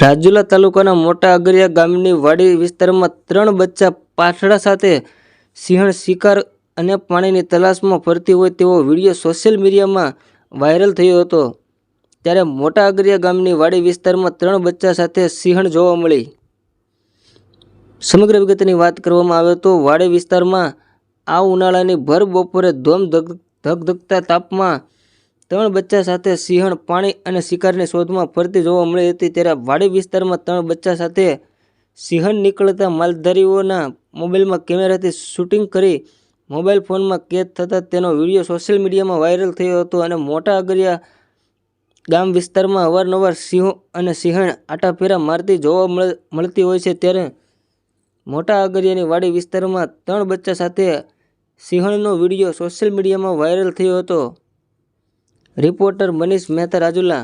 રાજુલા તાલુકાના મોટા અગરિયા ગામની વાડી વિસ્તારમાં 3 બચ્ચા પાઠડા સાથે સિંહણ શિકાર અને પાણીની તલાશમાં ફરતી હોય તેવો વિડીયો સોશિયલ મીડિયામાં વાયરલ થયો હતો। ત્યારે મોટા અગરિયા ગામની વાડી વિસ્તારમાં 3 બચ્ચા સાથે સિંહણ જોવા મળી। સમગ્ર વિગતની વાત કરવામાં આવે તો વાડી વિસ્તારમાં આ ઉનાળાની ભર બપોરે ધગધગતા તાપમાં 3 બચ્ચા સાથે સિંહણ પાણી અને શિકારની શોધમાં ફરતી જોવા મળી હતી। ત્યારે વાડી વિસ્તારમાં 3 બચ્ચા સાથે સિંહણ નીકળતા માલધારીઓના મોબાઈલમાં કેમેરાથી શૂટિંગ કરી મોબાઈલ ફોનમાં કેદ થતાં તેનો વિડીયો સોશિયલ મીડિયામાં વાયરલ થયો હતો। અને મોટા અગરિયા ગામ વિસ્તારમાં અવારનવાર સિંહો અને સિંહણ આટાફેરા મારતી જોવા મળતી હોય છે। ત્યારે મોટા અગરિયાની વાડી વિસ્તારમાં 3 બચ્ચા સાથે સિંહણનો વિડીયો સોશિયલ મીડિયામાં વાયરલ થયો હતો। રિપોર્ટર મનીષ મહેતા, રાજુલા।